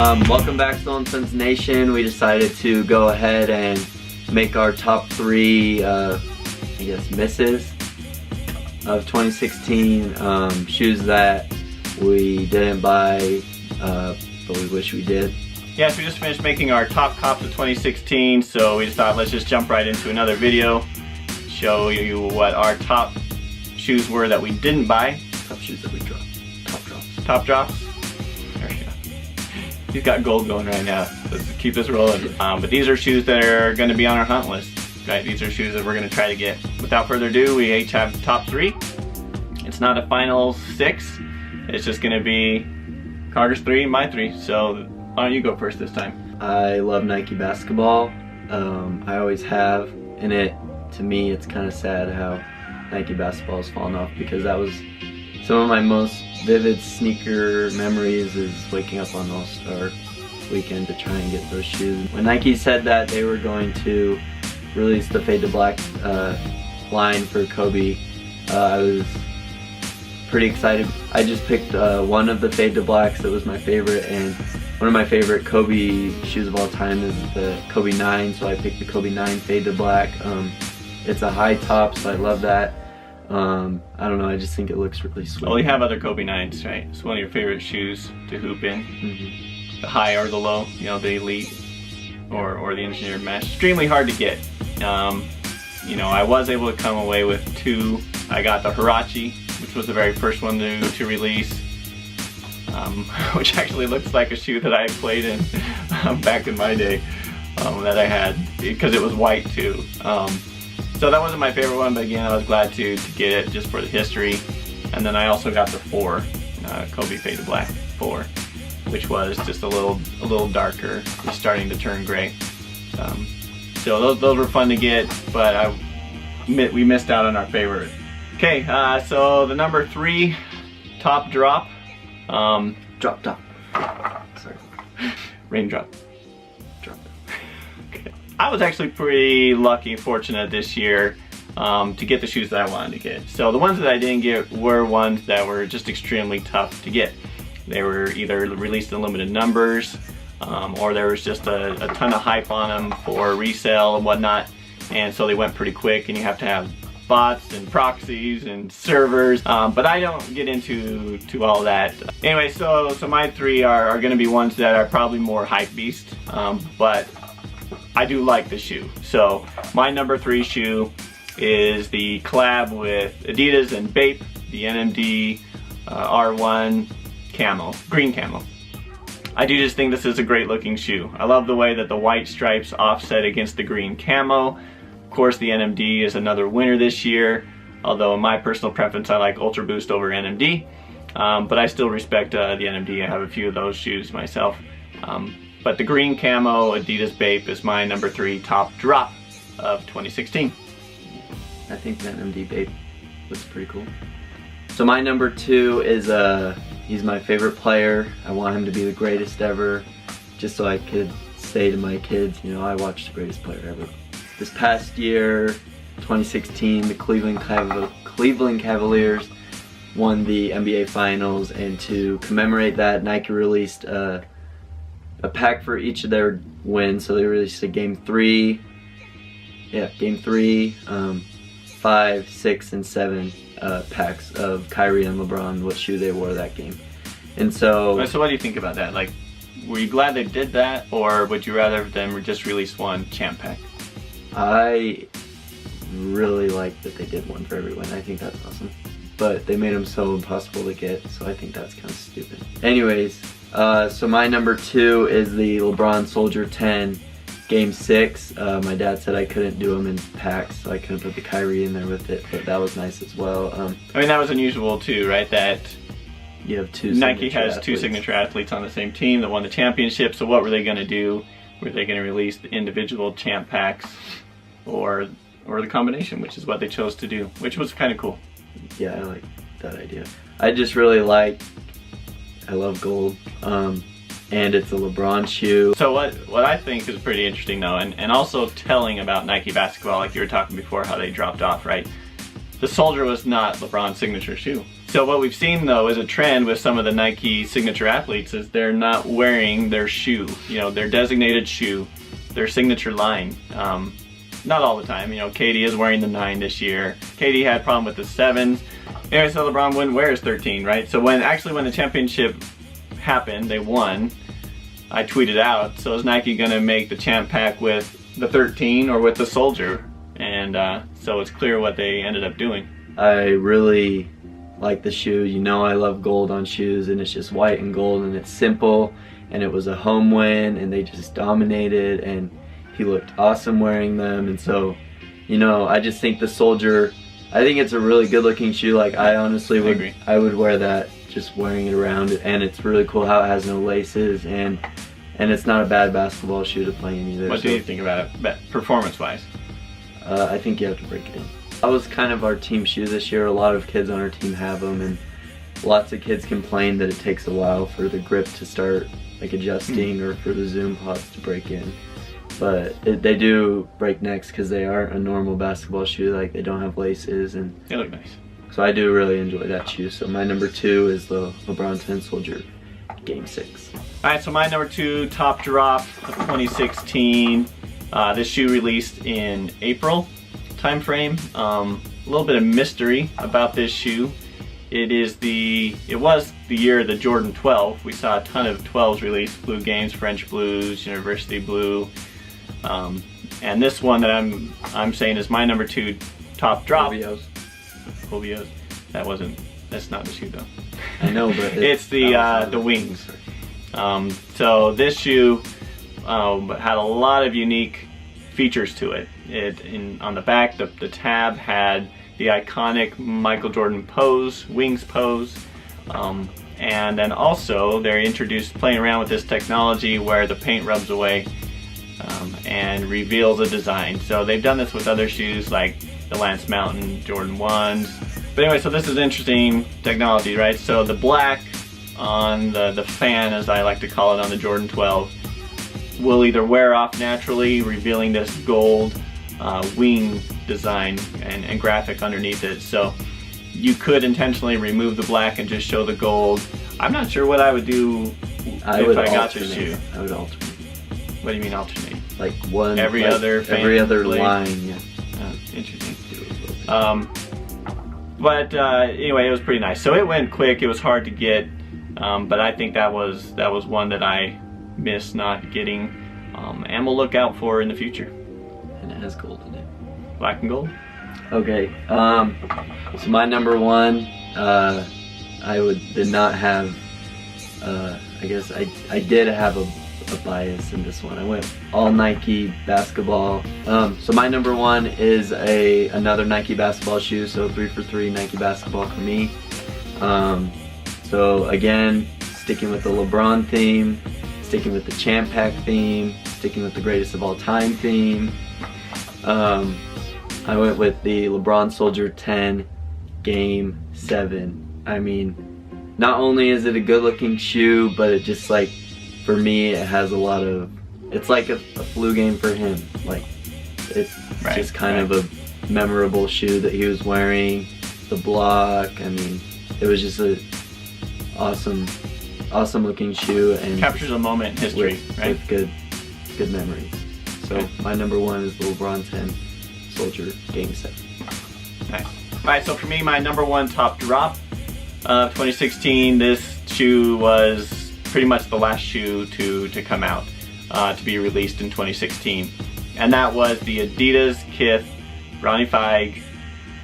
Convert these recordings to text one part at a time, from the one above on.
Welcome back, SoleNSons Nation. We decided to go ahead and make our top 3, I guess, misses of 2016. Shoes that we didn't buy, but we wish we did. Yes, we just finished making our top cops of 2016, so we just thought let's just jump right into another video, show you what our top shoes were that we didn't buy. Top shoes that we dropped. Top drops. Top drops. He's got gold going right now. Let's keep this rolling. But these are shoes that are going to be on our hunt list. Right? These are shoes that we're going to try to get. Without further ado, we each have top 3. It's not a final 6. It's just going to be Carter's 3 and my 3. So why don't you go first this time? I love Nike basketball. I always have. And to me, it's kind of sad how Nike basketball has fallen off, because that was some of my most vivid sneaker memories, is waking up on All-Star weekend to try and get those shoes. When Nike said that they were going to release the Fade to Black line for Kobe, I was pretty excited. I just picked one of the Fade to Blacks that was my favorite, and one of my favorite Kobe shoes of all time is the Kobe 9, so I picked the Kobe 9 Fade to Black. It's a high top, so I love that. I don't know, I just think it looks really sweet. Well, you have other Kobe 9s, right? It's one of your favorite shoes to hoop in. Mm-hmm. The high or the low, you know, the elite or the engineered mesh. Extremely hard to get. You know, I was able to come away with 2. I got the Hirachi, which was the very first one to release, which actually looks like a shoe that I played in back in my day, that I had, because it was white too. So that wasn't my favorite one, but again, I was glad to get it just for the history. And then I also got the 4, Kobe Fade to Black 4, which was just a little darker, just starting to turn gray. So those were fun to get, but we missed out on our favorite. Okay, so the number 3 top drop. Drop top. Sorry. Raindrop. Drop. Okay. I was actually pretty lucky and fortunate this year to get the shoes that I wanted to get. So the ones that I didn't get were ones that were just extremely tough to get. They were either released in limited numbers, or there was just a ton of hype on them for resale and whatnot, and so they went pretty quick, and you have to have bots and proxies and servers, but I don't get into all that. Anyway, so my 3 are going to be ones that are probably more hype beast, but I do like the shoe. So my number 3 shoe is the collab with Adidas and Bape, the NMD R1 camo, green camo. I do just think this is a great looking shoe. I love the way that the white stripes offset against the green camo. Of course, the NMD is another winner this year, although in my personal preference I like Ultra Boost over NMD, but I still respect the NMD. I have a few of those shoes myself. But the green camo Adidas Bape is my number 3 top drop of 2016. I think the NMD Bape looks pretty cool. So my number 2 is, he's my favorite player. I want him to be the greatest ever, just so I could say to my kids, you know, I watched the greatest player ever. This past year, 2016, the Cleveland Cavaliers won the NBA Finals, and to commemorate that, Nike released a pack for each of their wins. So they released a game 3, game 3, 5, 6, and 7 packs of Kyrie and LeBron, what shoe they wore that game. And so what do you think about that? Like, were you glad they did that, or would you rather them just release one champ pack? I really like that they did one for everyone. I think that's awesome. But they made them so impossible to get, so I think that's kind of stupid. Anyways, so my number 2 is the LeBron Soldier 10 Game 6. My dad said I couldn't do them in packs, so I couldn't put the Kyrie in there with it, but that was nice as well. I mean, that was unusual too, right? That you have 2 Nike has 2 signature athletes on the same team that won the championship, so what were they going to do? Were they going to release the individual champ packs, or the combination, which is what they chose to do, which was kind of cool. Yeah, I like that idea. I just really I love gold, and it's a LeBron shoe. So what I think is pretty interesting though, and also telling about Nike basketball, like you were talking before, how they dropped off, right? The Soldier was not LeBron's signature shoe. So what we've seen though is a trend with some of the Nike signature athletes is they're not wearing their shoe, you know, their designated shoe, their signature line. Not all the time, you know, KD is wearing the 9 this year. KD had a problem with the 7s. Anyway, so LeBron wouldn't wear his 13, right? So when the championship happened, they won, I tweeted out, so is Nike gonna make the champ pack with the 13 or with the Soldier? And so it's clear what they ended up doing. I really like the shoe. You know I love gold on shoes, and it's just white and gold, and it's simple, and it was a home win, and they just dominated, and he looked awesome wearing them. And so, you know, I just think the Soldier, I think it's a really good looking shoe. Like, I honestly would, I would wear that just wearing it around, and it's really cool how it has no laces, and it's not a bad basketball shoe to play in either. What do you think about it, performance-wise? I think you have to break it in. That was kind of our team shoe this year. A lot of kids on our team have them, and lots of kids complain that it takes a while for the grip to start like adjusting or for the zoom pods to break in. But they do break next because they aren't a normal basketball shoe. Like, they don't have laces, and they look nice. So I do really enjoy that shoe. So my number 2 is the LeBron 10 Soldier Game 6. Alright, so my number 2 top drop of 2016. This shoe released in April time frame. A little bit of mystery about this shoe. It was the year of the Jordan 12. We saw a ton of 12s released, Blue Games, French Blues, University Blue. And this one that I'm saying is my number 2 top drop. Hobios. That's not the shoe though. I know, but it's the wings. So this shoe had a lot of unique features to it. On the back, the tab had the iconic Michael Jordan pose, wings pose, and then also they're playing around with this technology where the paint rubs away and reveals a design. So they've done this with other shoes like the Lance Mountain Jordan 1s. But anyway, so this is interesting technology, right? So the black on the fan, as I like to call it, on the Jordan 12 will either wear off naturally, revealing this gold wing design and graphic underneath it. So you could intentionally remove the black and just show the gold. I'm not sure what I would do if I got this shoe. I would alternate. What do you mean alternate? Like one, every other line, yeah. Interesting. But anyway, it was pretty nice. So it went quick. It was hard to get, but I think that was one that I missed not getting, and we'll look out for in the future. And it has gold in it. Black and gold. Okay. So my number 1, I did not have. I guess I did have a bias in this one. I went all Nike basketball. So my number 1 is another Nike basketball shoe. So 3 for 3 Nike basketball for me. So again, sticking with the LeBron theme, sticking with the champ pack theme, sticking with the greatest of all time theme. I went with the LeBron Soldier 10 Game 7. I mean, not only is it a good looking shoe, but it just, like, for me, it has a lot of, it's like a flu game for him. Like, it's just kind of a memorable shoe that he was wearing. The block, I mean, it was just a awesome looking shoe, and captures a moment in history, right? With good memories. So my number 1 is the LeBron 10 Soldier Game 7. Nice. Alright, so for me, my number 1 top drop of 2016, this shoe was pretty much the last shoe to come out, to be released in 2016. And that was the Adidas Kith Ronnie Fieg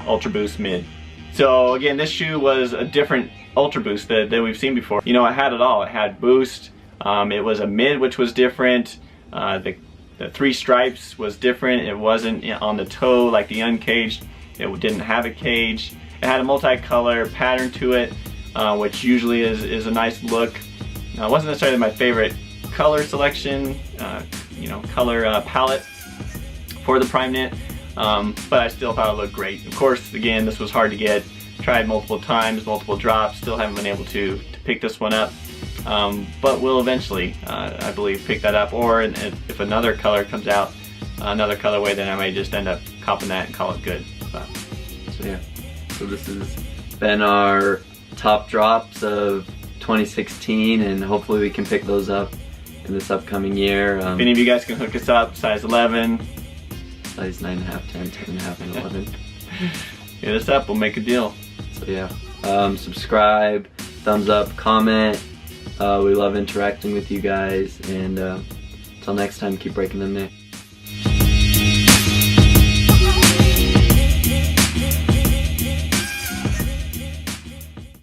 Ultra Boost Mid. So again, this shoe was a different Ultra Boost that we've seen before. You know, it had it all. It had boost, it was a mid, which was different, the 3 stripes was different. It wasn't on the toe like the uncaged. It didn't have a cage. It had a multicolor pattern to it, which usually is a nice look. It wasn't necessarily my favorite color selection, color palette for the Prime Knit, but I still thought it looked great. Of course, again, this was hard to get. Tried multiple times, multiple drops, still haven't been able to pick this one up. But we'll eventually, I believe, pick that up, or if another color comes out, another colorway, then I may just end up copping that and call it good. So yeah, so this has been our top drops of 2016, and hopefully we can pick those up in this upcoming year. If any of you guys can hook us up, size 11. Size 9.5, 10, 10.5, and 11. Hit us up, we'll make a deal. So yeah, subscribe, thumbs up, comment. We love interacting with you guys, and until next time, keep breaking them down.